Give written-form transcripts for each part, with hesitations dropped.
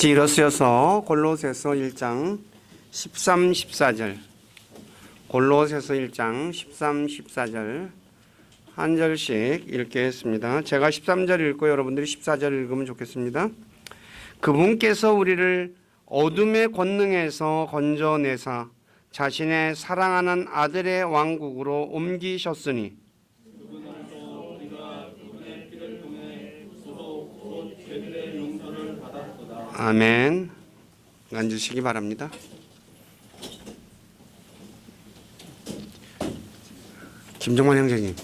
뒤로 쓰여서 골로새서 1장 13, 14절, 골로새서 1장 13, 14절 한 절씩 읽겠습니다. 제가 13절 읽고 여러분들이 14절 읽으면 좋겠습니다. 그분께서 우리를 어둠의 권능에서 건져내사 자신의 사랑하는 아들의 왕국으로 옮기셨으니 아멘. 앉으시기 바랍니다. 김정만 형제님,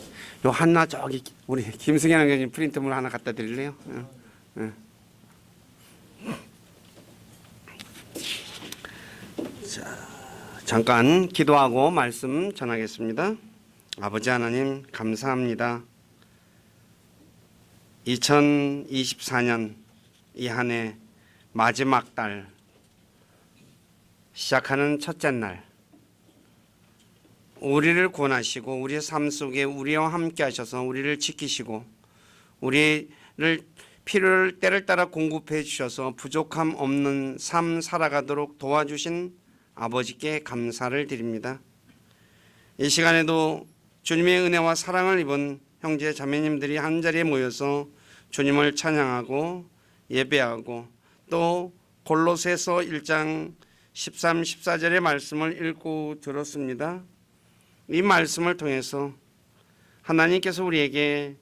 요 하나 저기 우리 김승현 형제님 프린트물 하나 갖다 드릴래요? 자, 잠깐 기도하고 말씀 전하겠습니다. 아버지 하나님 감사합니다. 2024년 이 한 해 마지막 달 시작하는 첫째 날 우리를 구원하시고 우리의 삶 속에 우리와 함께 하셔서 우리를 지키시고 우리를 필요를 때를 따라 공급해 주셔서 부족함 없는 삶 살아가도록 도와주신 아버지께 감사를 드립니다. 이 시간에도 주님의 은혜와 사랑을 입은 형제 자매님들이 한자리에 모여서 주님을 찬양하고 예배하고 또 골로새서 1장 13, 14절의 말씀을 읽고 들었습니다. 이 말씀을 통해서 하나님께서 우리에게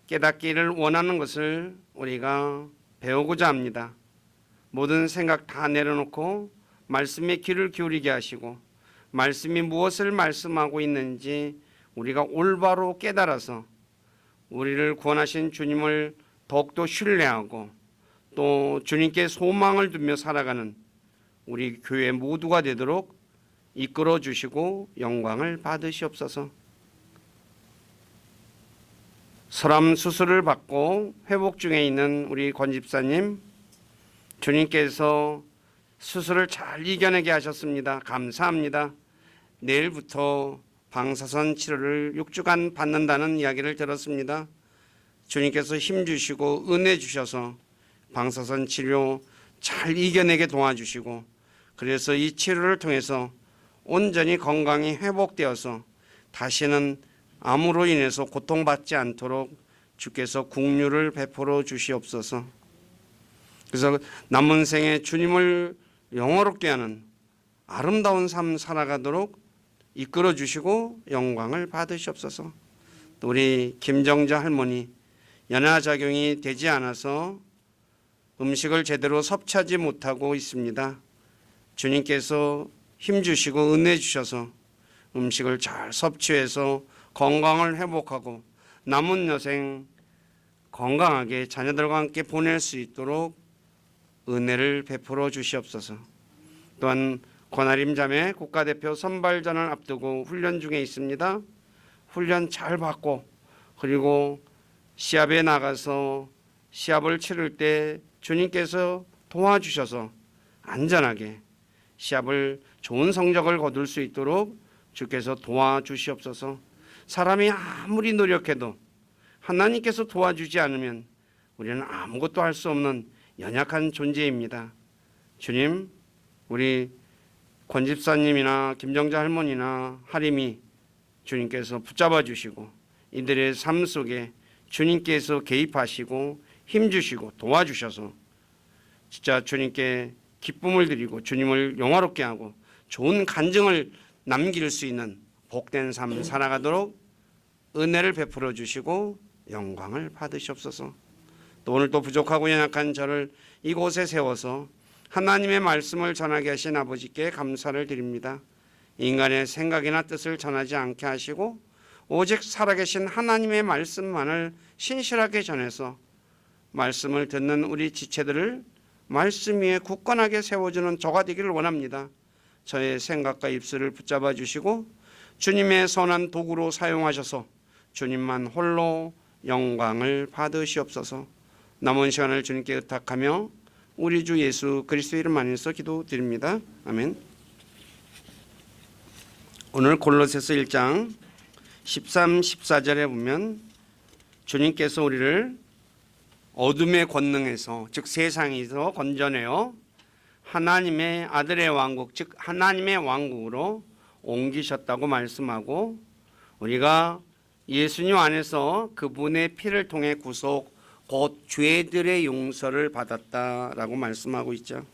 깨닫기를 원하는 것을 우리가 배우고자 합니다. 모든 생각 다 내려놓고 말씀에 귀를 기울이게 하시고 말씀이 무엇을 말씀하고 있는지 우리가 올바로 깨달아서 우리를 구원하신 주님을 더욱더 신뢰하고 또 주님께 소망을 두며 살아가는 우리 교회 모두가 되도록 이끌어 주시고 영광을 받으시옵소서. 설암 수술을 받고 회복 중에 있는 우리 권 집사님, 주님께서 수술을 잘 이겨내게 하셨습니다. 감사합니다. 내일부터 방사선 치료를 6주간 받는다는 이야기를 들었습니다. 주님께서 힘 주시고 은혜 주셔서 방사선 치료 잘 이겨내게 도와주시고 그래서 이 치료를 통해서 온전히 건강이 회복되어서 다시는 암으로 인해서 고통받지 않도록 주께서 긍휼을 베풀어 주시옵소서. 그래서 남은 생에 주님을 영화롭게 하는 아름다운 삶 살아가도록 이끌어 주시고 영광을 받으시옵소서. 또 우리 김정자 할머니 연하작용이 되지 않아서 음식을 제대로 섭취하지 못하고 있습니다. 주님께서 힘주시고 은혜 주셔서 음식을 잘 섭취해서 건강을 회복하고 남은 여생 건강하게 자녀들과 함께 보낼 수 있도록 은혜를 베풀어 주시옵소서. 또한 권아림 자매 국가대표 선발전을 앞두고 훈련 중에 있습니다. 훈련 잘 받고 그리고 시합에 나가서 시합을 치를 때 주님께서 도와주셔서 안전하게 시합을 좋은 성적을 거둘 수 있도록 주께서 도와주시옵소서. 사람이 아무리 노력해도 하나님께서 도와주지 않으면 우리는 아무것도 할 수 없는 연약한 존재입니다. 주님, 우리 권 집사님이나 김정자 할머니나 하림이 주님께서 붙잡아 주시고 이들의 삶 속에 주님께서 개입하시고 힘주시고 도와주셔서 진짜 주님께 기쁨을 드리고 주님을 영화롭게 하고 좋은 간증을 남길 수 있는 복된 삶 살아가도록 은혜를 베풀어 주시고 영광을 받으시옵소서. 또 오늘 또 부족하고 연약한 저를 이곳에 세워서 하나님의 말씀을 전하게 하신 아버지께 감사를 드립니다. 인간의 생각이나 뜻을 전하지 않게 하시고 오직 살아계신 하나님의 말씀만을 신실하게 전해서 말씀을 듣는 우리 지체들을 말씀 위에 굳건하게 세워주는 저가 되기를 원합니다. 저의 생각과 입술을 붙잡아 주시고 주님의 선한 도구로 사용하셔서 주님만 홀로 영광을 받으시옵소서. 남은 시간을 주님께 의탁하며 우리 주 예수 그리스도 이름 안에서 기도드립니다. 아멘. 오늘 골로새서 1장 13, 14절에 보면 주님께서 우리를 어둠의 권능에서, 즉 세상에서 건져내어 하나님의 아들의 왕국, 즉 하나님의 왕국으로 옮기셨다고 말씀하고, 우리가 예수님 안에서 그분의 피를 통해 구속, 곧 죄들의 용서를 받았다라고 말씀하고 있죠.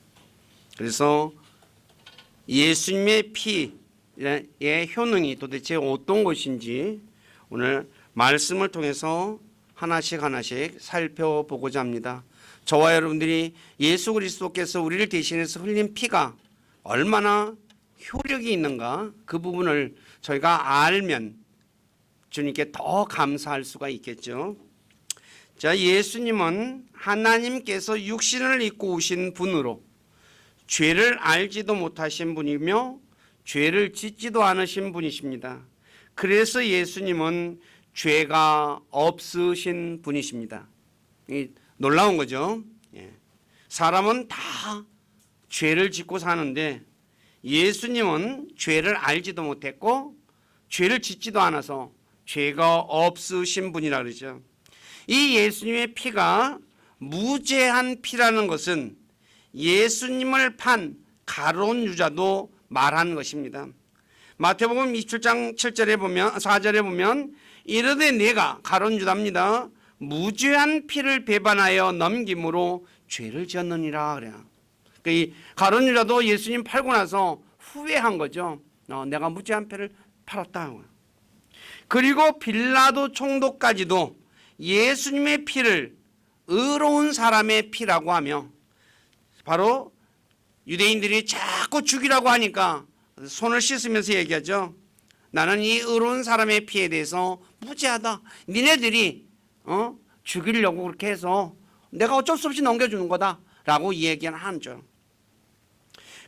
그래서 예수님의 피의 효능이 도대체 어떤 것인지 오늘 말씀을 통해서 하나씩 살펴보고자 합니다. 저와 여러분들이 예수 그리스도께서 우리를 대신해서 흘린 피가 얼마나 효력이 있는가, 그 부분을 저희가 알면 주님께 더 감사할 수가 있겠죠. 자, 예수님은 하나님께서 육신을 입고 오신 분으로 죄를 알지도 못하신 분이며 죄를 짓지도 않으신 분이십니다. 그래서 예수님은 죄가 없으신 분이십니다. 놀라운 거죠. 사람은 다 죄를 짓고 사는데 예수님은 죄를 알지도 못했고 죄를 짓지도 않아서 죄가 없으신 분이라 그러죠. 이 예수님의 피가 무죄한 피라는 것은 예수님을 판 가룟 유다도 말한 것입니다. 마태복음 27장 7절에 보면, 4절에 보면 이르되 내가 가룟 유다입니다. 무죄한 피를 배반하여 넘김으로 죄를 지었느니라 그래요. 그러니까 이 가룟 유다도 예수님 팔고 나서 후회한 거죠. 내가 무죄한 피를 팔았다. 그리고 빌라도 총독까지도 예수님의 피를 의로운 사람의 피라고 하며, 바로 유대인들이 자꾸 죽이라고 하니까 손을 씻으면서 얘기하죠. 나는 이 의로운 사람의 피에 대해서 무죄하다. 니네들이 죽이려고 그렇게 해서 내가 어쩔 수 없이 넘겨주는 거다 라고 얘기는 하죠.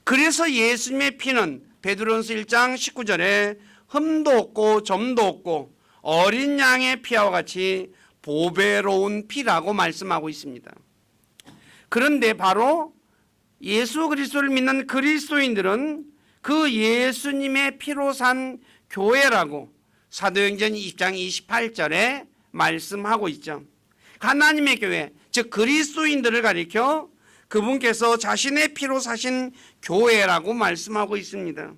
그래서 예수님의 피는 베드로전서 1장 19절에 흠도 없고 점도 없고 어린 양의 피와 같이 보배로운 피라고 말씀하고 있습니다. 그런데 바로 예수 그리스도를 믿는 그리스도인들은 그 예수님의 피로 산 교회라고 사도행전 20장 28절에 말씀하고 있죠. 하나님의 교회, 즉 그리스도인들을 가리켜 그분께서 자신의 피로 사신 교회라고 말씀하고 있습니다.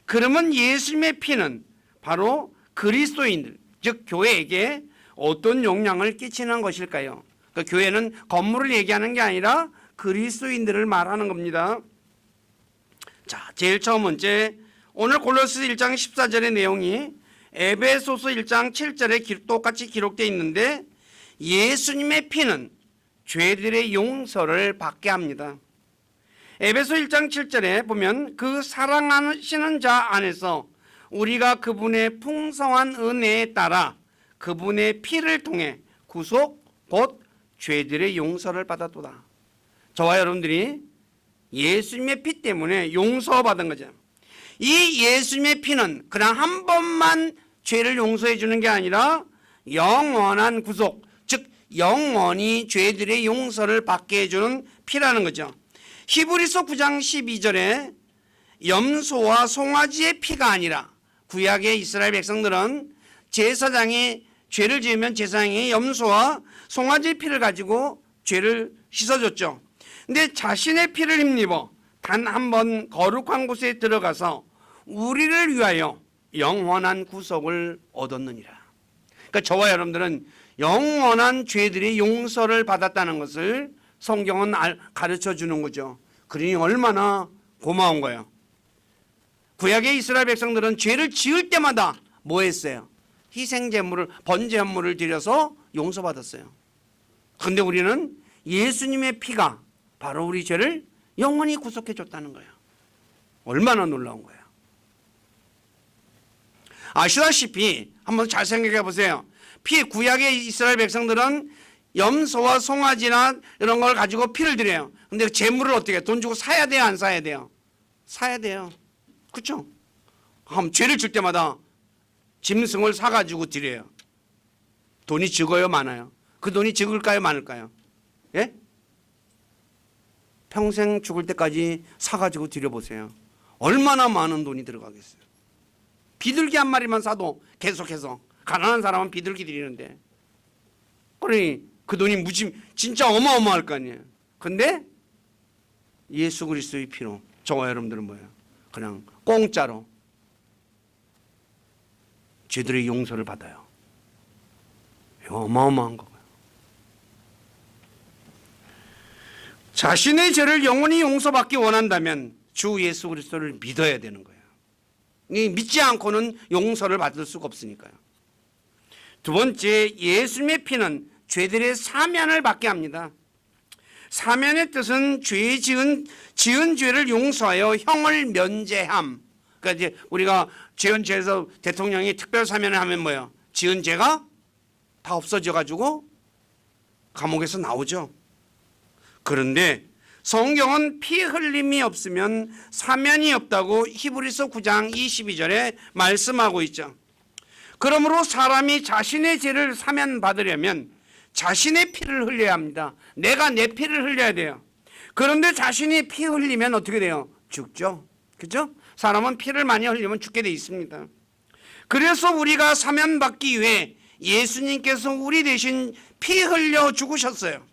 그러면 예수님의 피는 바로 그리스도인들, 즉 교회에게 어떤 영향을 끼치는 것일까요? 그 교회는 건물을 얘기하는 게 아니라 그리스도인들을 말하는 겁니다. 자, 제일 처음 번째, 오늘 골로새 1장 14절의 내용이 에베소서 1장 7절에 똑같이 기록되어 있는데, 예수님의 피는 죄들의 용서를 받게 합니다. 에베소 1장 7절에 보면 그 사랑하시는 자 안에서 우리가 그분의 풍성한 은혜에 따라 그분의 피를 통해 구속 곧 죄들의 용서를 받았도다. 저와 여러분들이 예수님의 피 때문에 용서받은 거죠. 이 예수님의 피는 그냥 한 번만 죄를 용서해 주는 게 아니라 영원한 구속, 즉 영원히 죄들의 용서를 받게 해주는 피라는 거죠. 히브리서 9장 12절에 염소와 송아지의 피가 아니라, 구약의 이스라엘 백성들은 제사장이 죄를 지으면 제사장이 염소와 송아지의 피를 가지고 죄를 씻어줬죠. 근데 자신의 피를 힘입어 단 한 번 거룩한 곳에 들어가서 우리를 위하여 영원한 구속을 얻었느니라. 그러니까 저와 여러분들은 영원한 죄들의 용서를 받았다는 것을 성경은 가르쳐 주는 거죠. 그러니 얼마나 고마운 거예요. 구약의 이스라엘 백성들은 죄를 지을 때마다 뭐 했어요? 희생제물을, 번제물을 드려서 용서받았어요. 그런데 우리는 예수님의 피가 바로 우리 죄를 영원히 구속해 줬다는 거예요. 얼마나 놀라운 거예요. 아시다시피 한번 잘 생각해 보세요. 구약의 이스라엘 백성들은 염소와 송아지나 이런 걸 가지고 피를 드려요. 근데 제물을 어떻게 해요? 돈 주고 사야 돼요, 안 사야 돼요? 사야 돼요. 그렇죠? 죄를 줄 때마다 짐승을 사가지고 드려요. 돈이 적어요, 많아요? 그 돈이 적을까요, 많을까요? 예? 평생 죽을 때까지 사가지고 드려보세요. 얼마나 많은 돈이 들어가겠어요. 비둘기 한 마리만 사도 계속해서 가난한 사람은 비둘기 드리는데, 그러니 그 돈이 진짜 어마어마할 거 아니에요. 근데 예수 그리스도의 피로 저와 여러분들은 뭐예요? 그냥 공짜로 죄들의 용서를 받아요. 이거 어마어마한 거고요. 자신의 죄를 영원히 용서받기 원한다면 주 예수 그리스도를 믿어야 되는 거예요. 믿지 않고는 용서를 받을 수가 없으니까요. 두 번째, 예수님의 피는 죄들의 사면을 받게 합니다. 사면의 뜻은 지은 죄를 용서하여 형을 면제함. 그러니까 이제 우리가 지은 죄에서 대통령이 특별 사면을 하면 뭐예요? 지은 죄가 다 없어져 가지고 감옥에서 나오죠. 그런데 성경은 피 흘림이 없으면 사면이 없다고 히브리서 9장 22절에 말씀하고 있죠. 그러므로 사람이 자신의 죄를 사면받으려면 자신의 피를 흘려야 합니다. 내가 내 피를 흘려야 돼요. 그런데 자신이 피 흘리면 어떻게 돼요? 죽죠. 그렇죠? 사람은 피를 많이 흘리면 죽게 돼 있습니다. 그래서 우리가 사면받기 위해 예수님께서 우리 대신 피 흘려 죽으셨어요.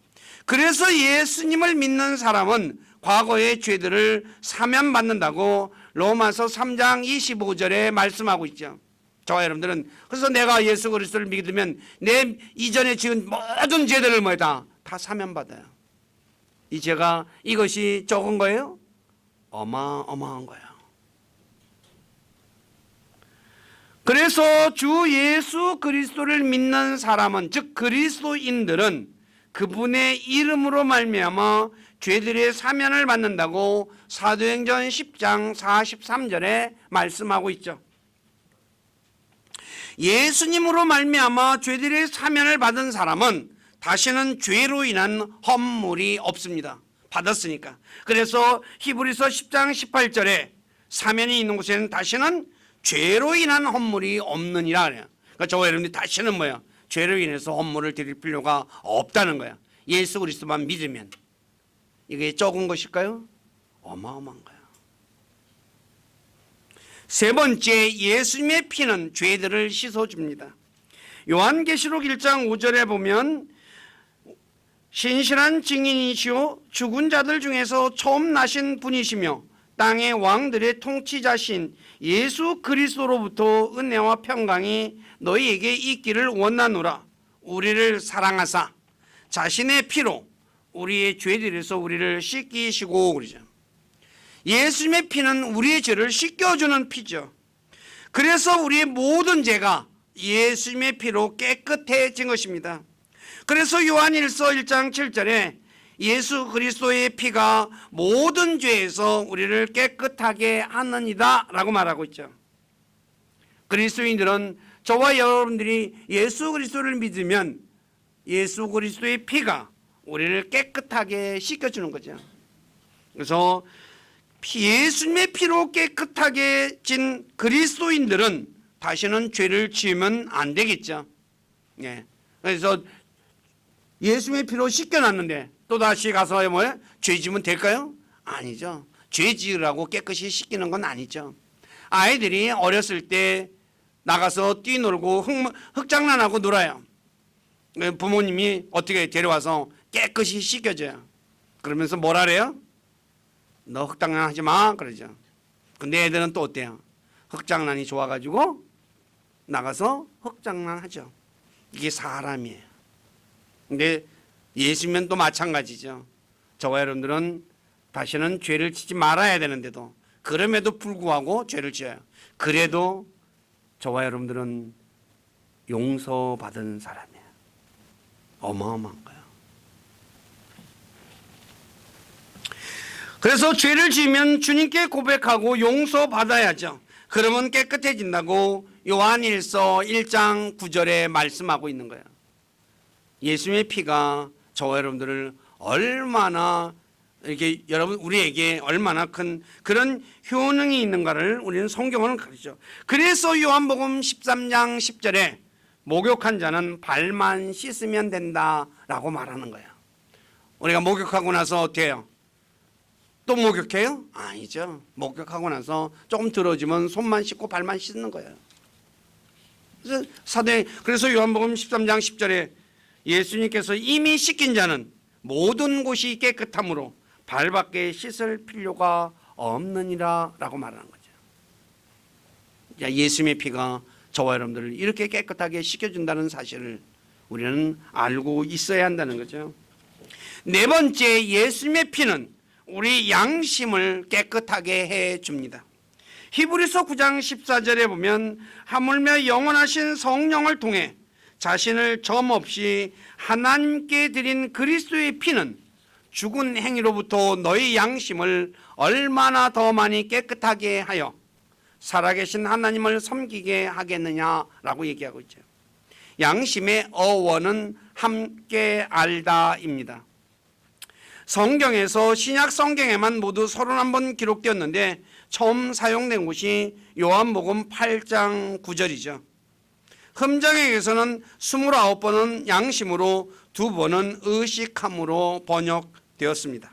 그래서 예수님을 믿는 사람은 과거의 죄들을 사면받는다고 로마서 3장 25절에 말씀하고 있죠. 저와 여러분들은 그래서 내가 예수 그리스도를 믿으면 내 이전에 지은 모든 죄들을 뭐다 사면받아요. 이 죄가 이것이 적은 거예요? 어마어마한 거예요. 그래서 주 예수 그리스도를 믿는 사람은 즉 그리스도인들은 그분의 이름으로 말미암아 죄들의 사면을 받는다고 사도행전 10장 43절에 말씀하고 있죠. 예수님으로 말미암아 죄들의 사면을 받은 사람은 다시는 죄로 인한 헛물이 없습니다. 받았으니까. 그래서 히브리서 10장 18절에 사면이 있는 곳에는 다시는 죄로 인한 헛물이 없느니라 그래요. 그러니까 저와 여러분들이 다시는 뭐예요? 죄로 인해서 헛물을 드릴 필요가 없다는 거야. 예수 그리스도만 믿으면. 이게 적은 것일까요? 어마어마한 거야. 세 번째, 예수님의 피는 죄들을 씻어줍니다. 요한계시록 1장 5절에 보면 신실한 증인이시오 죽은 자들 중에서 처음 나신 분이시며 땅의 왕들의 통치자신 예수 그리스도로부터 은혜와 평강이 너희에게 있기를 원하노라. 우리를 사랑하사 자신의 피로 우리의 죄들에서 우리를 씻기시고 그러죠. 예수님의 피는 우리의 죄를 씻겨주는 피죠. 그래서 우리의 모든 죄가 예수님의 피로 깨끗해진 것입니다. 그래서 요한일서 1장 7절에 예수 그리스도의 피가 모든 죄에서 우리를 깨끗하게 하느니라 라고 말하고 있죠. 그리스도인들은 저와 여러분들이 예수 그리스도를 믿으면 예수 그리스도의 피가 우리를 깨끗하게 씻겨주는 거죠. 그래서 예수님의 피로 깨끗하게 진 그리스도인들은 다시는 죄를 지으면 안 되겠죠. 예. 그래서 예수님의 피로 씻겨놨는데 또다시 가서 뭐예요? 죄 지으면 될까요? 아니죠. 죄 지으라고 깨끗이 씻기는 건 아니죠. 아이들이 어렸을 때 나가서 뛰놀고 흙장난하고 놀아요. 부모님이 어떻게 데려와서 깨끗이 씻겨줘요. 그러면서 뭐라 그래요? 너 흙장난 하지 마 그러죠. 근데 애들은 또 어때요? 흙장난이 좋아가지고 나가서 흙장난 하죠. 이게 사람이에요. 근데 예수면 또 마찬가지죠. 저와 여러분들은 다시는 죄를 지지 말아야 되는데도 그럼에도 불구하고 죄를 지어요. 그래도 저와 여러분들은 용서받은 사람이에요. 어마어마한 거예요. 그래서 죄를 지으면 주님께 고백하고 용서받아야죠. 그러면 깨끗해진다고 요한일서 1장 9절에 말씀하고 있는 거예요. 예수님의 피가 저와 여러분들을 얼마나 이렇게 여러분 우리에게 얼마나 큰 그런 효능이 있는가를 우리는 성경은 가르쳐. 그래서 요한복음 13장 10절에 목욕한 자는 발만 씻으면 된다라고 말하는 거예요. 우리가 목욕하고 나서 어떻게 해요? 또 목욕해요? 아니죠. 목욕하고 나서 조금 들어지면 손만 씻고 발만 씻는 거예요. 그래서 요한복음 13장 10절에 예수님께서 이미 씻긴 자는 모든 곳이 깨끗함으로 발밖에 씻을 필요가 없느니라 라고 말하는 거죠. 예수님의 피가 저와 여러분들을 이렇게 깨끗하게 씻겨준다는 사실을 우리는 알고 있어야 한다는 거죠. 네 번째, 예수님의 피는 우리 양심을 깨끗하게 해줍니다. 히브리서 9장 14절에 보면 하물며 영원하신 성령을 통해 자신을 점없이 하나님께 드린 그리스도의 피는 죽은 행위로부터 너희 양심을 얼마나 더 많이 깨끗하게 하여 살아계신 하나님을 섬기게 하겠느냐라고 얘기하고 있죠. 양심의 어원은 함께 알다입니다. 성경에서 신약 성경에만 모두 31번 기록되었는데 처음 사용된 곳이 요한복음 8장 9절이죠. 흠정에게서는 29번은 양심으로 2번은 의식함으로 번역되었습니다.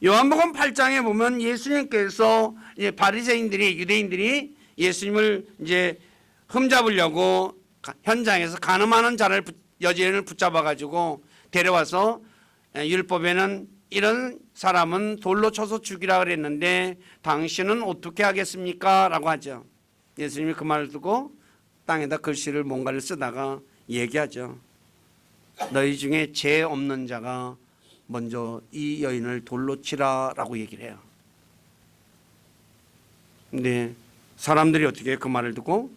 요한복음 8장에 보면 예수님께서 바리새인들이 유대인들이 예수님을 이제 흠잡으려고 현장에서 간음하는 자를 여죄인을 붙잡아 가지고 데려와서 율법에는 이런 사람은 돌로 쳐서 죽이라 그랬는데 당신은 어떻게 하겠습니까? 라고 하죠. 예수님이 그 말을 듣고 땅에다 글씨를 뭔가를 쓰다가 얘기하죠. 너희 중에 죄 없는 자가 먼저 이 여인을 돌로 치라 라고 얘기를 해요. 근데 사람들이 어떻게 그 말을 듣고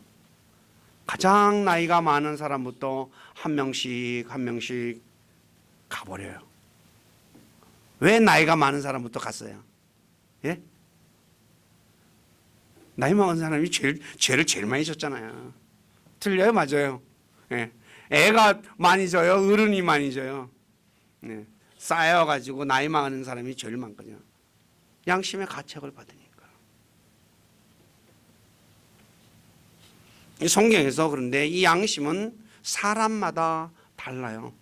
가장 나이가 많은 사람부터 한 명씩 한 명씩 가버려요. 왜 나이가 많은 사람부터 갔어요? 예? 나이 많은 사람이 죄를 제일 많이 졌잖아요. 틀려요? 맞아요? 예. 애가 많이 져요? 어른이 많이 져요? 예. 쌓여가지고 나이 많은 사람이 제일 많거든요. 양심의 가책을 받으니까. 이 성경에서 그런데 이 양심은 사람마다 달라요.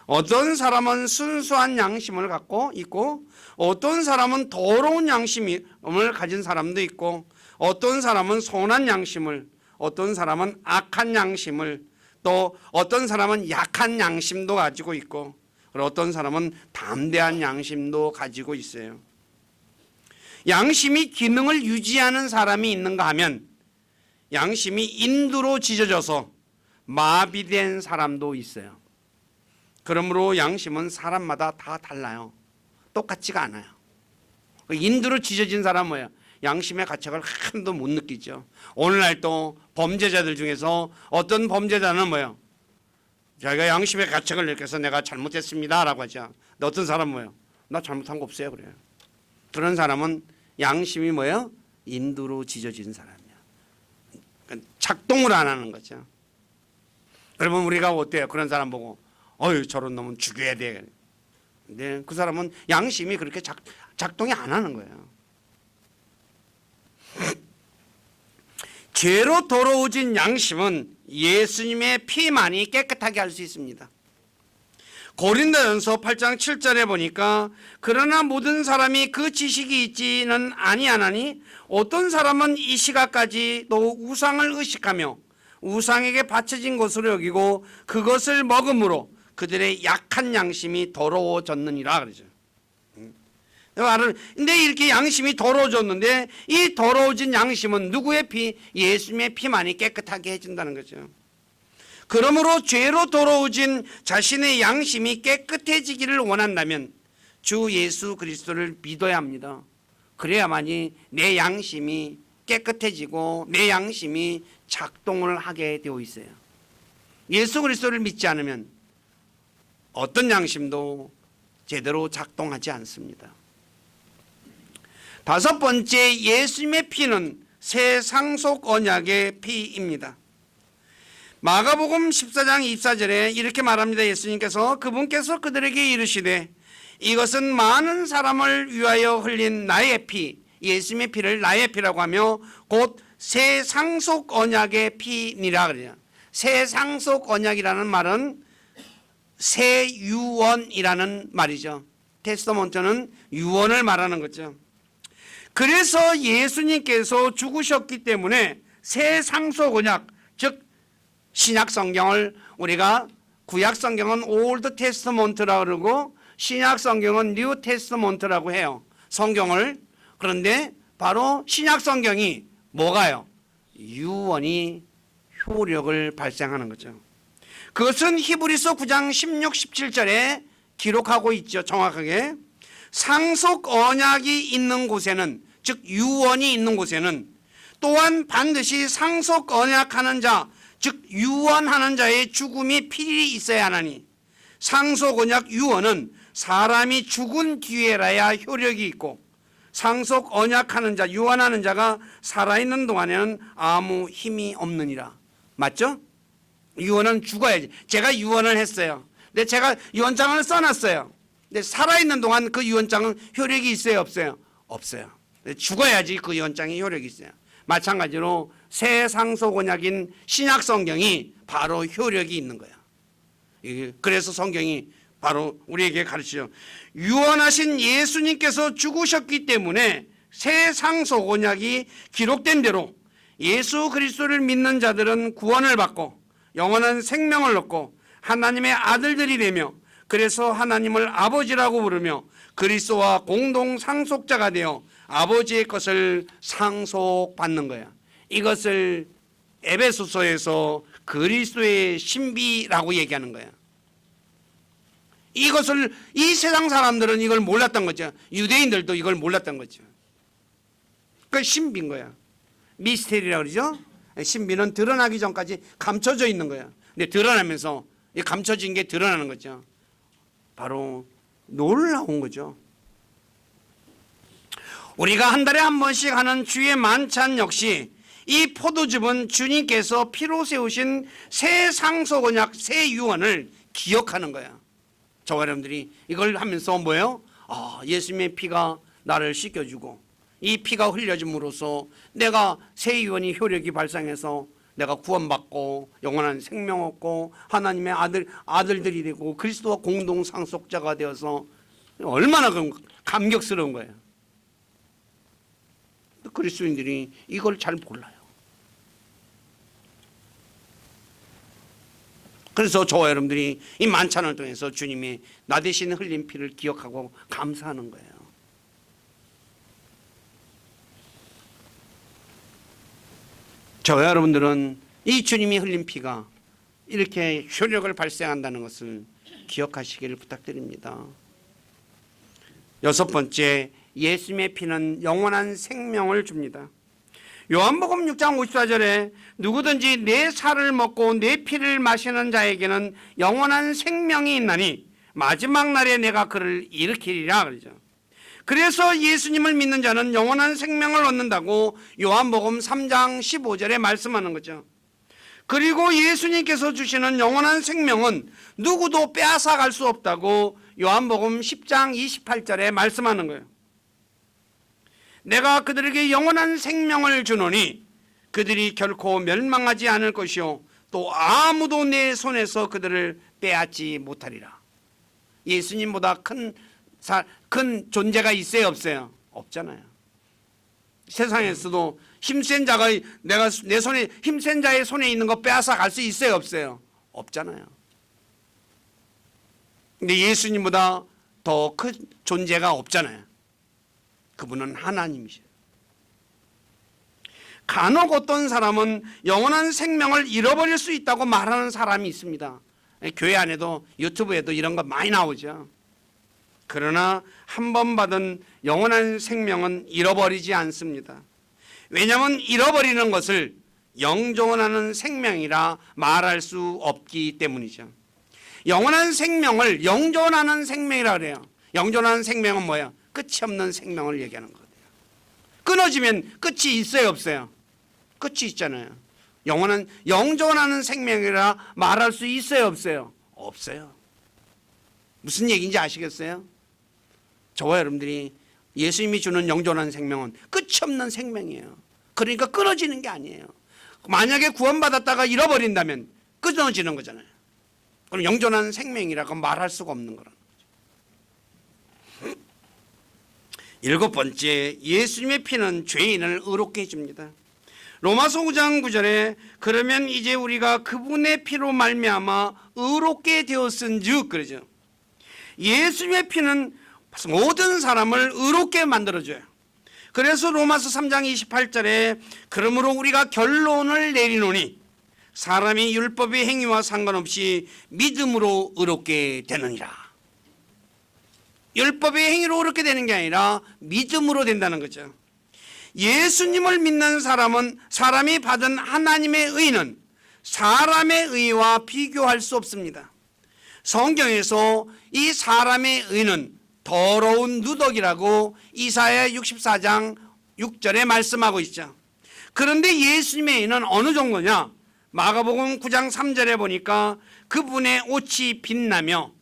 어떤 사람은 순수한 양심을 갖고 있고 어떤 사람은 더러운 양심을 가진 사람도 있고 어떤 사람은 선한 양심을, 어떤 사람은 악한 양심을, 또 어떤 사람은 약한 양심도 가지고 있고 그리고 어떤 사람은 담대한 양심도 가지고 있어요. 양심이 기능을 유지하는 사람이 있는가 하면 양심이 인두로 지져져서 마비된 사람도 있어요. 그러므로 양심은 사람마다 다 달라요. 똑같지가 않아요. 인두로 지져진 사람은 뭐예요? 양심의 가책을 한도 못 느끼죠. 오늘날 또 범죄자들 중에서 어떤 범죄자는 뭐예요? 자기가 양심의 가책을 느껴서 내가 잘못했습니다 라고 하죠. 근데 어떤 사람은 뭐예요? 나 잘못한 거 없어요 그래요. 그런 사람은 양심이 뭐예요? 인두로 지져진 사람이야. 그러니까 작동을 안 하는 거죠. 그러면 우리가 어때요? 그런 사람 보고 어휴 저런 놈은 죽여야 돼. 근데 그 사람은 양심이 그렇게 작동이 안 하는 거예요. 죄로 더러워진 양심은 예수님의 피만이 깨끗하게 할 수 있습니다. 고린도전서 8장 7절에 보니까 그러나 모든 사람이 그 지식이 있지는 아니하나니 어떤 사람은 이 시각까지도 우상을 의식하며 우상에게 바쳐진 것으로 여기고 그것을 먹음으로 그들의 약한 양심이 더러워졌느니라 그러죠. 근데 이렇게 양심이 더러워졌는데 이 더러워진 양심은 누구의 피? 예수님의 피만이 깨끗하게 해준다는 거죠. 그러므로 죄로 더러워진 자신의 양심이 깨끗해지기를 원한다면 주 예수 그리스도를 믿어야 합니다. 그래야만이 내 양심이 깨끗해지고 내 양심이 작동을 하게 되어 있어요. 예수 그리스도를 믿지 않으면 어떤 양심도 제대로 작동하지 않습니다. 다섯 번째, 예수님의 피는 새 상속 언약의 피입니다. 마가복음 14장 24절에 이렇게 말합니다. 예수님께서 그분께서 그들에게 이르시되 이것은 많은 사람을 위하여 흘린 나의 피, 예수님의 피를 나의 피라고 하며 곧 새 상속 언약의 피니라 그래요. 새 상속 언약이라는 말은 새 유언이라는 말이죠. 테스터먼트는 유언을 말하는 거죠. 그래서 예수님께서 죽으셨기 때문에 새 상속 언약, 즉 신약 성경을 우리가 구약 성경은 올드 테스트먼트라고 그러고 신약 성경은 뉴 테스트먼트라고 해요. 성경을. 그런데 바로 신약 성경이 뭐가요? 유언이 효력을 발생하는 거죠. 그것은 히브리서 9장 16, 17절에 기록하고 있죠. 정확하게. 상속 언약이 있는 곳에는, 즉 유언이 있는 곳에는 또한 반드시 상속 언약하는 자, 즉 유언하는 자의 죽음이 필히 있어야 하나니, 상속 언약 유언은 사람이 죽은 뒤에라야 효력이 있고 상속 언약하는 자, 유언하는 자가 살아있는 동안에는 아무 힘이 없느니라. 맞죠? 유언은 죽어야지. 제가 유언을 했어요. 근데 제가 유언장을 써놨어요. 근데 살아있는 동안 그 유언장은 효력이 있어요, 없어요? 없어요. 죽어야지 그 유언장이 효력이 있어요. 마찬가지로 새 상속 언약인 신약 성경이 바로 효력이 있는 거야. 그래서 성경이 바로 우리에게 가르치죠. 유언하신 예수님께서 죽으셨기 때문에 새 상속 언약이 기록된 대로 예수 그리스도를 믿는 자들은 구원을 받고 영원한 생명을 얻고 하나님의 아들들이 되며, 그래서 하나님을 아버지라고 부르며 그리스도와 공동 상속자가 되어 아버지의 것을 상속받는 거야. 이것을 에베소서에서 그리스도의 신비라고 얘기하는 거야. 이것을 이 세상 사람들은 이걸 몰랐던 거죠. 유대인들도 이걸 몰랐던 거죠. 그 신비인 거야. 미스테리라고 그러죠. 신비는 드러나기 전까지 감춰져 있는 거야. 근데 드러나면서 이 감춰진 게 드러나는 거죠. 바로 놀라운 거죠. 우리가 한 달에 한 번씩 하는 주의 만찬 역시 이 포도즙은 주님께서 피로 세우신 새 상속 언약, 새 유언을 기억하는 거야. 저와 여러분들이 이걸 하면서 뭐예요? 예수님의 피가 나를 씻겨주고 이 피가 흘려짐으로써 내가 새 유언이 효력이 발생해서 내가 구원받고 영원한 생명 얻고 하나님의 아들들이 되고 그리스도와 공동 상속자가 되어서 얼마나 감격스러운 거예요. 그리스도인들이 이걸 잘 몰라요. 그래서 저와 여러분들이 이 만찬을 통해서 주님이 나 대신 흘린 피를 기억하고 감사하는 거예요. 저와 여러분들은 이 주님이 흘린 피가 이렇게 효력을 발생한다는 것을 기억하시기를 부탁드립니다. 여섯 번째, 예수님의 피는 영원한 생명을 줍니다. 요한복음 6장 54절에 누구든지 내 살을 먹고 내 피를 마시는 자에게는 영원한 생명이 있나니 마지막 날에 내가 그를 일으키리라 그러죠. 그래서 예수님을 믿는 자는 영원한 생명을 얻는다고 요한복음 3장 15절에 말씀하는 거죠. 그리고 예수님께서 주시는 영원한 생명은 누구도 빼앗아갈 수 없다고 요한복음 10장 28절에 말씀하는 거예요. 내가 그들에게 영원한 생명을 주노니 그들이 결코 멸망하지 않을 것이요 또 아무도 내 손에서 그들을 빼앗지 못하리라. 예수님보다 큰 존재가 있어요, 없어요? 없잖아요. 세상에서도 힘센 자가 내가 내 손에 힘센 자의 손에 있는 거 빼앗아 갈 수 있어요, 없어요? 없잖아요. 근데 예수님보다 더 큰 존재가 없잖아요. 그분은 하나님이셔요. 간혹 어떤 사람은 영원한 생명을 잃어버릴 수 있다고 말하는 사람이 있습니다. 교회 안에도 유튜브에도 이런 거 많이 나오죠. 그러나 한 번 받은 영원한 생명은 잃어버리지 않습니다. 왜냐하면 잃어버리는 것을 영존하는 생명이라 말할 수 없기 때문이죠. 영원한 생명을 영존하는 생명이라 그래요. 영존하는 생명은 뭐예요? 끝이 없는 생명을 얘기하는 거예요. 끊어지면 끝이 있어요, 없어요? 끝이 있잖아요. 영원한 영존하는 생명이라 말할 수 있어요, 없어요? 없어요. 무슨 얘기인지 아시겠어요? 저와 여러분들이 예수님이 주는 영존한 생명은 끝이 없는 생명이에요. 그러니까 끊어지는 게 아니에요. 만약에 구원받았다가 잃어버린다면 끊어지는 거잖아요. 그럼 영존한 생명이라고 말할 수가 없는 거라는 거죠. 일곱 번째, 예수님의 피는 죄인을 의롭게 해줍니다. 로마서 5장 9절에 그러면 이제 우리가 그분의 피로 말미암아 의롭게 되었은즉 그러죠. 예수님의 피는 모든 사람을 의롭게 만들어줘요. 그래서 로마서 3장 28절에 그러므로 우리가 결론을 내리노니 사람이 율법의 행위와 상관없이 믿음으로 의롭게 되느니라. 율법의 행위로 의롭게 되는 게 아니라 믿음으로 된다는 거죠. 예수님을 믿는 사람은 사람이 받은 하나님의 의는 사람의 의와 비교할 수 없습니다. 성경에서 이 사람의 의는 더러운 누더기라고 이사야 64장 6절에 말씀하고 있죠. 그런데 예수님의 의는 어느 정도냐? 마가복음 9장 3절에 보니까 그분의 옷이 빛나며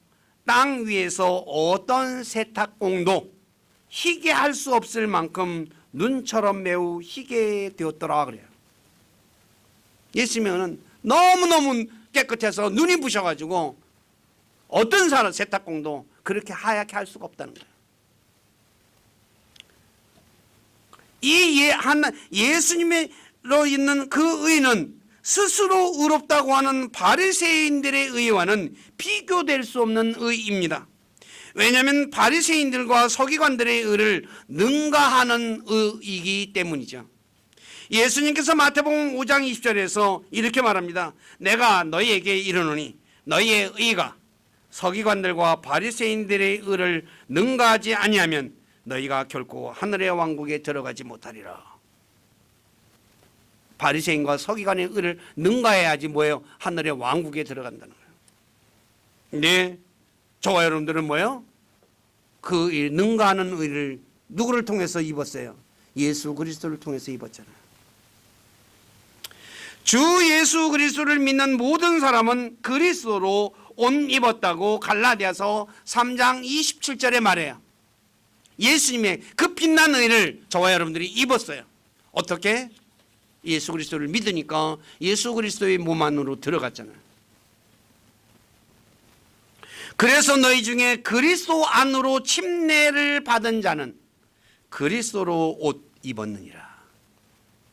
땅 위에서 어떤 세탁공도 희게 할 수 없을 만큼 눈처럼 매우 희게 되었더라 그래요. 예수님의 의는 너무너무 깨끗해서 눈이 부셔가지고 어떤 사람 세탁공도 그렇게 하얗게 할 수가 없다는 거예요. 예수님으로 있는 그 의는 스스로 의롭다고 하는 바리새인들의 의와는 비교될 수 없는 의입니다. 왜냐하면 바리새인들과 서기관들의 의를 능가하는 의이기 때문이죠. 예수님께서 마태복음 5장 20절에서 이렇게 말합니다. 내가 너희에게 이르노니 너희의 의가 서기관들과 바리새인들의 의를 능가하지 아니하면 너희가 결코 하늘의 왕국에 들어가지 못하리라. 바리새인과 서기관의 의를 능가해야지 뭐예요? 하늘의 왕국에 들어간다는 거예요. 네, 저와 여러분들은 뭐예요? 그 일, 능가하는 의를 누구를 통해서 입었어요? 예수 그리스도를 통해서 입었잖아요. 주 예수 그리스도를 믿는 모든 사람은 그리스도로 옷 입었다고 갈라디아서 3장 27절에 말해요. 예수님의 그 빛난 의를 저와 여러분들이 입었어요. 어떻게? 예수 그리스도를 믿으니까 예수 그리스도의 몸 안으로 들어갔잖아요. 그래서 너희 중에 그리스도 안으로 침례를 받은 자는 그리스도로 옷 입었느니라.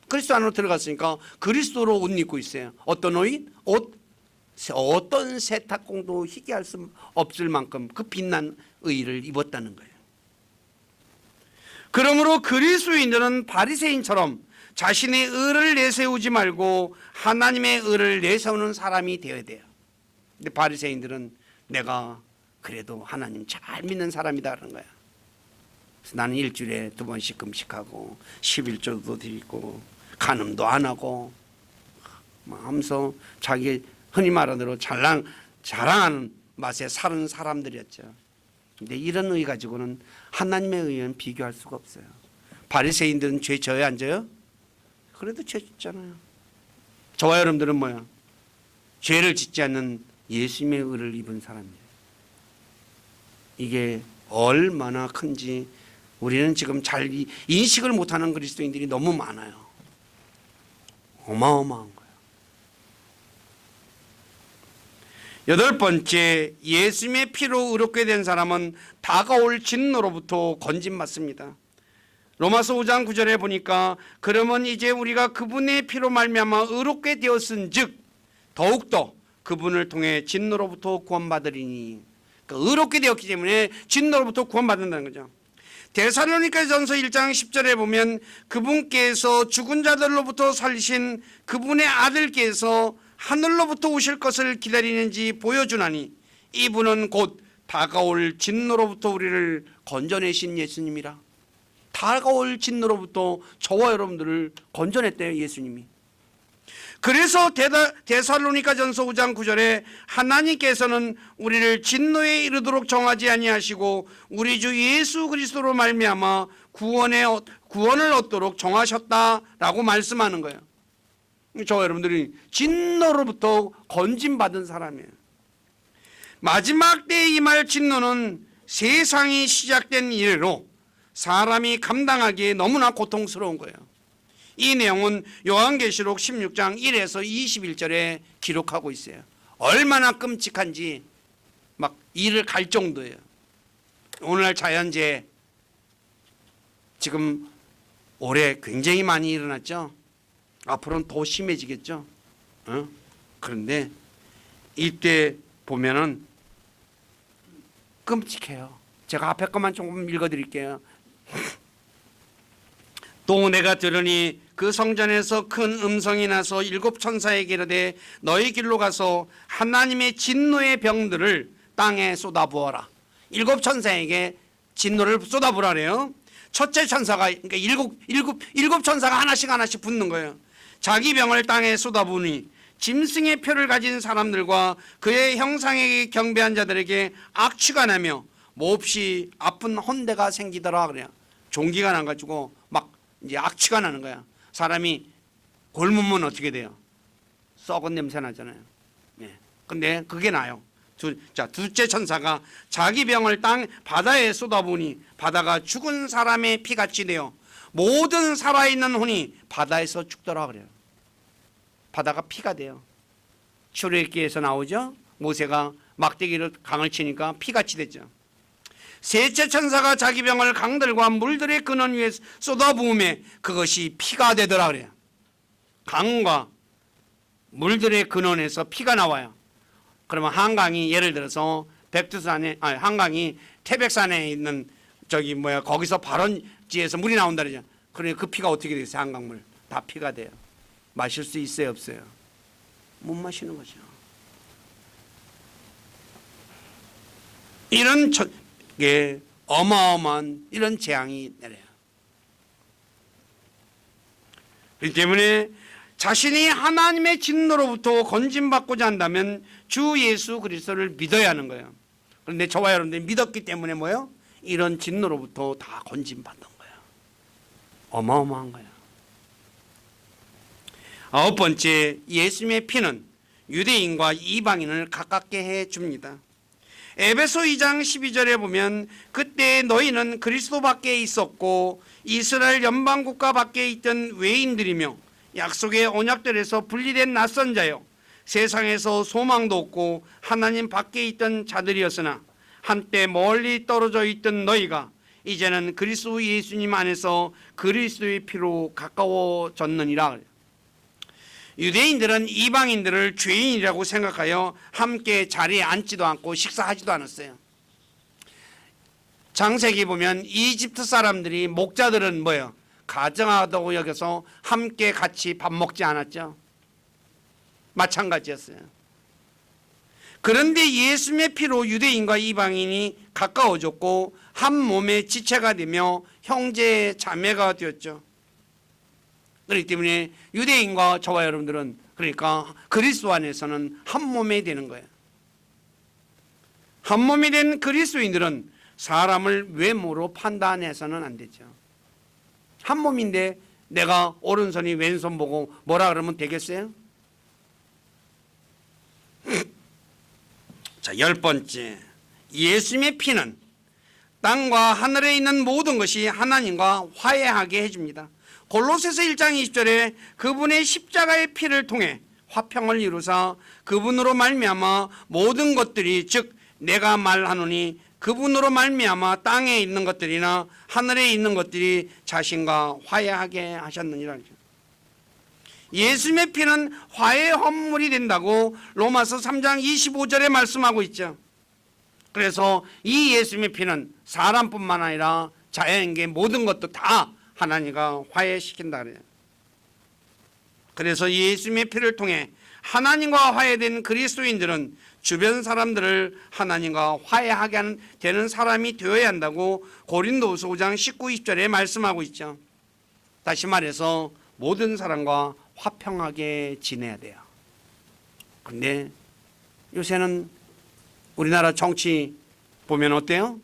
그리스도 안으로 들어갔으니까 그리스도로 옷 입고 있어요. 어떤 옷? 어떤 세탁공도 희게 할 수 없을 만큼 그 빛난 의를 입었다는 거예요. 그러므로 그리스도인들은 바리새인처럼 자신의 의를 내세우지 말고 하나님의 의를 내세우는 사람이 되어야 돼요. 근데 바리새인들은 내가 그래도 하나님 잘 믿는 사람이다 그런 거야. 그래서 나는 일주일에 2번씩 금식하고 11조도 드리고 간음도 안 하고 하면서 자기 흔히 말하는 대로 자랑하는 맛에 사는 사람들이었죠. 근데 이런 의 가지고는 하나님의 의는 비교할 수가 없어요. 바리새인들은 죄 져요 안 져요? 그래도 죄 짓잖아요. 저와 여러분들은 뭐야? 죄를 짓지 않는 예수님의 의를 입은 사람이에요. 이게 얼마나 큰지 우리는 지금 잘 인식을 못하는 그리스도인들이 너무 많아요. 어마어마한 거예요. 8번째, 예수님의 피로 의롭게 된 사람은 다가올 진노로부터 건진받습니다. 로마서 5장 9절에 보니까 그러면 이제 우리가 그분의 피로 말미암아 의롭게 되었은즉 더욱더 그분을 통해 진노로부터 구원받으리니. 그러니까 의롭게 되었기 때문에 진노로부터 구원받는다는 거죠. 데살로니가전서 1장 10절에 보면 그분께서 죽은 자들로부터 살리신 그분의 아들께서 하늘로부터 오실 것을 기다리는지 보여주나니 이분은 곧 다가올 진노로부터 우리를 건져내신 예수님이라. 다가올 진노로부터 저와 여러분들을 건져냈대요 예수님이. 그래서 데살로니가전서 5장 9절에 하나님께서는 우리를 진노에 이르도록 정하지 아니하시고 우리 주 예수 그리스도로 말미암아 구원을 얻도록 정하셨다라고 말씀하는 거예요. 저와 여러분들이 진노로부터 건진받은 사람이에요. 마지막 때에 임할 진노는 세상이 시작된 이래로 사람이 감당하기에 너무나 고통스러운 거예요. 이 내용은 요한계시록 16장 1에서 21절에 기록하고 있어요. 얼마나 끔찍한지 막 이를 갈 정도예요. 오늘날 자연재해 지금 올해 굉장히 많이 일어났죠. 앞으로는 더 심해지겠죠. 그런데 이때 보면은 끔찍해요. 제가 앞에 것만 조금 읽어드릴게요. 또 내가 들으니 그 성전에서 큰 음성이 나서 일곱 천사에게 이르되 너희 길로 가서 하나님의 진노의 병들을 땅에 쏟아부어라. 일곱 천사에게 진노를 쏟아부으라래요. 첫째 천사가, 그러니까 일곱 천사가 하나씩 붙는 거예요. 자기 병을 땅에 쏟아부으니 짐승의 표를 가진 사람들과 그의 형상에게 경배한 자들에게 악취가 나며 몹시 아픈 혼대가 생기더라 그래요. 종기가 나가지고 막 이제 악취가 나는 거야. 사람이 골무면 어떻게 돼요? 썩은 냄새 나잖아요. 네. 근데 그게 나요. 둘째 천사가 자기 병을 바다에 쏟아부으니 바다가 죽은 사람의 피같이 되어 모든 살아있는 혼이 바다에서 죽더라 그래요. 바다가 피가 돼요. 출애굽기에서 나오죠. 모세가 막대기로 강을 치니까 피같이 됐죠. 셋째 천사가 자기 병을 강들과 물들의 근원 위에 쏟아부으매 그것이 피가 되더라 그래요. 강과 물들의 근원에서 피가 나와요. 그러면 한강이 예를 들어서 한강이 태백산에 있는 거기서 발원지에서 물이 나온다 그러죠. 그러니까 그 피가 어떻게 되겠어요? 한강물 다 피가 돼요. 마실 수 있어요, 없어요? 못 마시는 거죠. 이런 어마어마한 이런 재앙이 내려요. 그렇기 때문에 자신이 하나님의 진노로부터 건짐받고자 한다면 주 예수 그리스도를 믿어야 하는 거예요. 그런데 저와 여러분들이 믿었기 때문에 뭐예요? 이런 진노로부터 다 건짐받는 거예요. 어마어마한 거예요. 아홉 번째, 예수님의 피는 유대인과 이방인을 가깝게 해줍니다. 에베소 2장 12절에 보면 그때 너희는 그리스도 밖에 있었고 이스라엘 연방국가 밖에 있던 외인들이며 약속의 언약들에서 분리된 낯선 자요 세상에서 소망도 없고 하나님 밖에 있던 자들이었으나 한때 멀리 떨어져 있던 너희가 이제는 그리스도 예수님 안에서 그리스도의 피로 가까워졌느니라. 유대인들은 이방인들을 죄인이라고 생각하여 함께 자리에 앉지도 않고 식사하지도 않았어요. 창세기 보면 이집트 사람들이 목자들은 뭐예요? 가증하다고 여겨서 함께 같이 밥 먹지 않았죠. 마찬가지였어요. 그런데 예수님의 피로 유대인과 이방인이 가까워졌고 한 몸의 지체가 되며 형제 자매가 되었죠. 그렇기 때문에 유대인과 저와 여러분들은 그러니까 그리스도 안에서는 한 몸이 되는 거예요. 한 몸이 된 그리스도인들은 사람을 외모로 판단해서는 안 되죠. 한 몸인데 내가 오른손이 왼손 보고 뭐라 그러면 되겠어요? 자, 10번째, 예수님의 피는 땅과 하늘에 있는 모든 것이 하나님과 화해하게 해줍니다. 골로새서 1장 20절에 그분의 십자가의 피를 통해 화평을 이루사 그분으로 말미암아 모든 것들이 즉 내가 말하노니 그분으로 말미암아 땅에 있는 것들이나 하늘에 있는 것들이 자신과 화해하게 하셨느니라. 예수님의 피는 화해 헌물이 된다고 로마서 3장 25절에 말씀하고 있죠. 그래서 이 예수님의 피는 사람뿐만 아니라 자연계 모든 것도 다 하나님과 화해시킨다 그래요. 그래서 예수님의 피를 통해 하나님과 화해된 그리스도인들은 주변 사람들을 하나님과 화해하게 되는 사람이 되어야 한다고 고린도후서 5장 19, 20절에 말씀하고 있죠. 다시 말해서 모든 사람과 화평하게 지내야 돼요. 그런데 요새는 우리나라 정치 보면 어때요?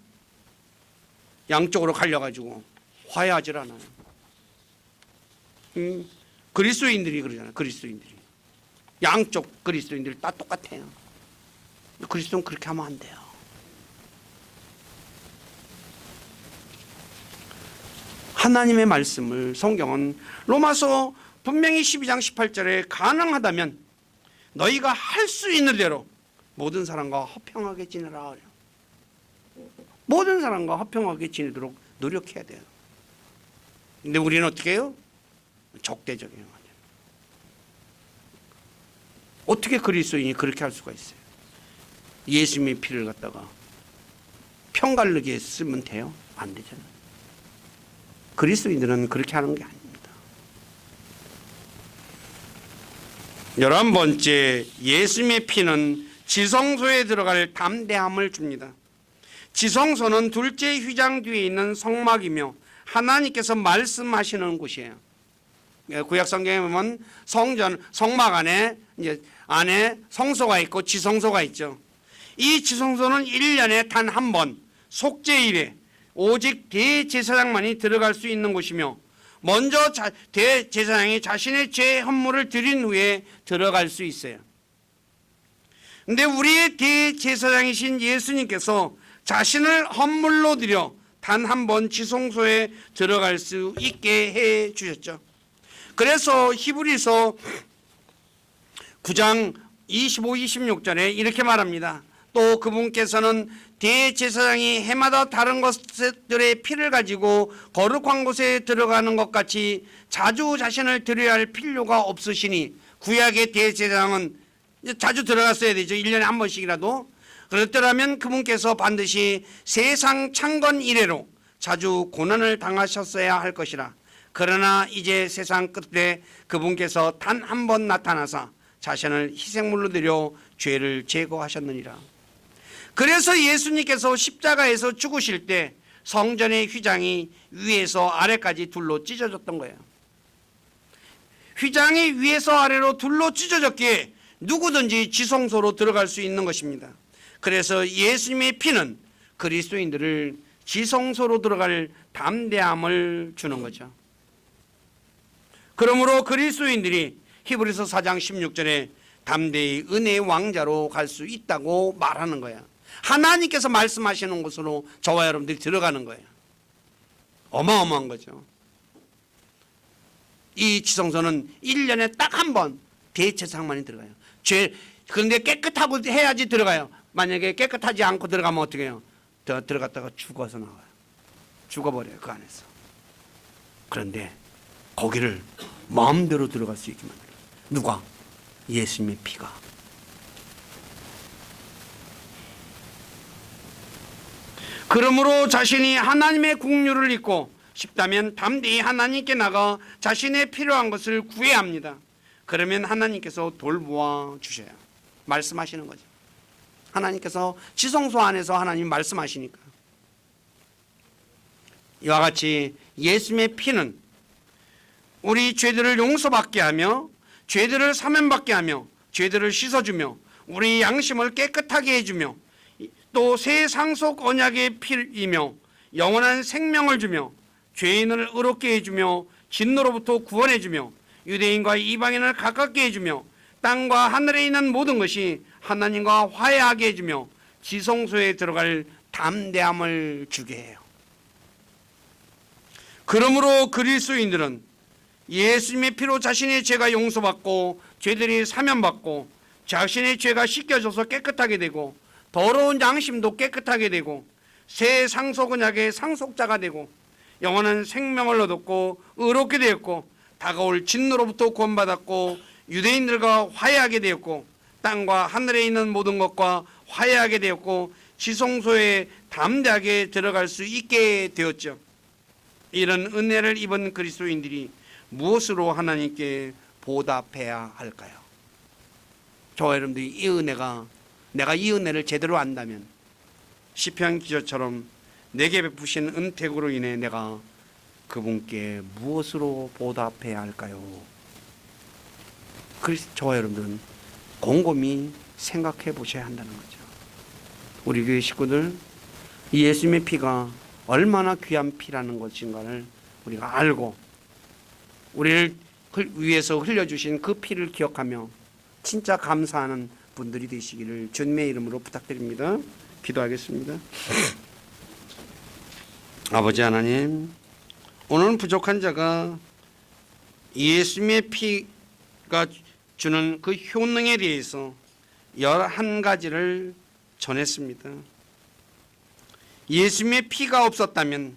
양쪽으로 갈려가지고 화해하질 않아요. 그리스도인들이 그러잖아요. 그리스도인들이 양쪽 그리스도인들이 다 똑같아요. 그리스도는 그렇게 하면 안 돼요. 하나님의 말씀을 성경은 로마서 분명히 12장 18절에 가능하다면 너희가 할 수 있는 대로 모든 사람과 화평하게 지내라. 모든 사람과 화평하게 지내도록 노력해야 돼요. 근데 우리는 어떻게 해요? 적대적이에요. 어떻게 그리스도인이 그렇게 할 수가 있어요? 예수님의 피를 갖다가 편가르게 쓰면 돼요? 안 되잖아요. 그리스도인들은 그렇게 하는 게 아닙니다. 11번째, 예수님의 피는 지성소에 들어갈 담대함을 줍니다. 지성소는 둘째 휘장 뒤에 있는 성막이며 하나님께서 말씀하시는 곳이에요. 구약 성경에 보면 성막 안에 안에 성소가 있고 지성소가 있죠. 이 지성소는 1년에 단 한 번 속죄일에 오직 대제사장만이 들어갈 수 있는 곳이며 먼저 대제사장이 자신의 죄 헌물을 드린 후에 들어갈 수 있어요. 근데 우리의 대제사장이신 예수님께서 자신을 헌물로 드려 단 한 번 지성소에 들어갈 수 있게 해 주셨죠. 그래서 히브리서 9장 25, 26절에 이렇게 말합니다. 또 그분께서는 대제사장이 해마다 다른 것들의 피를 가지고 거룩한 곳에 들어가는 것 같이 자주 자신을 드려야 할 필요가 없으시니, 구약의 대제사장은 자주 들어갔어야 되죠. 1년에 한 번씩이라도. 그렇더라면 그분께서 반드시 세상 창건 이래로 자주 고난을 당하셨어야 할 것이라. 그러나 이제 세상 끝에 그분께서 단 한 번 나타나사 자신을 희생물로 드려 죄를 제거하셨느니라. 그래서 예수님께서 십자가에서 죽으실 때 성전의 휘장이 위에서 아래까지 둘로 찢어졌던 거예요. 휘장이 위에서 아래로 둘로 찢어졌기에 누구든지 지성소로 들어갈 수 있는 것입니다. 그래서 예수님의 피는 그리스도인들을 지성소로 들어갈 담대함을 주는 거죠. 그러므로 그리스도인들이 히브리서 4장 16절에 담대히 은혜의 왕자로 갈 수 있다고 말하는 거야. 하나님께서 말씀하시는 곳으로 저와 여러분들이 들어가는 거예요. 어마어마한 거죠. 이 지성소는 1년에 딱 한 번 대제사장만이 들어가요. 그런데 깨끗하고 해야지 들어가요. 만약에 깨끗하지 않고 들어가면 어떻게 해요? 들어갔다가 죽어서 나와요. 죽어버려요, 그 안에서. 그런데 거기를 마음대로 들어갈 수 있게 만들어요. 누가? 예수님의 피가. 그러므로 자신이 하나님의 국류를 잊고 싶다면 담대히 하나님께 나가 자신의 필요한 것을 구해야 합니다. 그러면 하나님께서 돌보아 주셔요. 말씀하시는 거죠. 하나님께서 지성소 안에서 하나님 말씀하시니까. 이와 같이 예수님의 피는 우리 죄들을 용서받게 하며 죄들을 사면받게 하며 죄들을 씻어주며 우리 양심을 깨끗하게 해주며 또 새 상속 언약의 피이며 영원한 생명을 주며 죄인을 의롭게 해주며 진노로부터 구원해주며 유대인과 이방인을 가깝게 해주며 땅과 하늘에 있는 모든 것이 하나님과 화해하게 해주며 지성소에 들어갈 담대함을 주게 해요. 그러므로 그리스도인들은 예수님의 피로 자신의 죄가 용서받고 죄들이 사면받고 자신의 죄가 씻겨져서 깨끗하게 되고 더러운 양심도 깨끗하게 되고 새 상속 언약의 상속자가 되고 영원한 생명을 얻었고 의롭게 되었고 다가올 진노로부터 구원받았고 유대인들과 화해하게 되었고 땅과 하늘에 있는 모든 것과 화해하게 되었고 지성소에 담대하게 들어갈 수 있게 되었죠. 이런 은혜를 입은 그리스도인들이 무엇으로 하나님께 보답해야 할까요? 저와 여러분들이 이 은혜가, 내가 이 은혜를 제대로 안다면 시편 기저처럼 내게 베푸신 은택으로 인해 내가 그분께 무엇으로 보답해야 할까요? 그래서 저와 여러분들은 곰곰이 생각해 보셔야 한다는 거죠. 우리 교회 식구들, 예수님의 피가 얼마나 귀한 피라는 것인가를 우리가 알고 우리를 위해서 흘려주신 그 피를 기억하며 진짜 감사하는 분들이 되시기를 주님의 이름으로 부탁드립니다. 기도하겠습니다. 아버지 하나님, 오늘 부족한 자가 예수님의 피가 주는 그 효능에 대해서 11가지를 전했습니다. 예수님의 피가 없었다면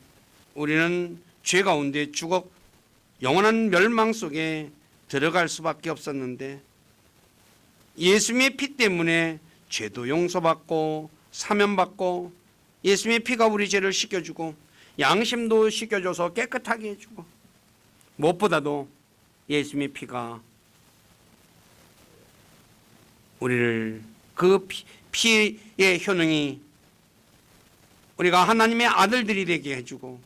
우리는 죄 가운데 죽어 영원한 멸망 속에 들어갈 수밖에 없었는데 예수님의 피 때문에 죄도 용서받고 사면받고, 예수님의 피가 우리 죄를 씻겨주고 양심도 씻겨줘서 깨끗하게 해주고, 무엇보다도 예수님의 피가 우리를 그 피의 효능이 우리가 하나님의 아들들이 되게 해주고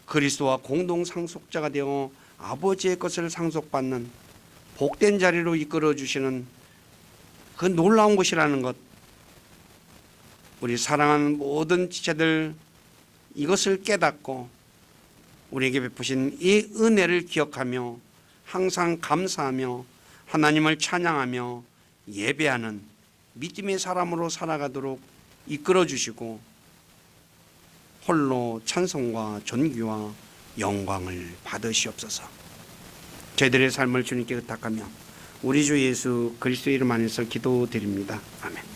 그리스도와 공동 상속자가 되어 아버지의 것을 상속받는 복된 자리로 이끌어 주시는 그 놀라운 것이라는 것, 우리 사랑하는 모든 지체들 이것을 깨닫고 우리에게 베푸신 이 은혜를 기억하며 항상 감사하며 하나님을 찬양하며 예배하는 믿음의 사람으로 살아가도록 이끌어 주시고 홀로 찬송과 존귀와 영광을 받으시옵소서. 저희들의 삶을 주님께 의탁하며 우리 주 예수 그리스도 이름 안에서 기도드립니다. 아멘.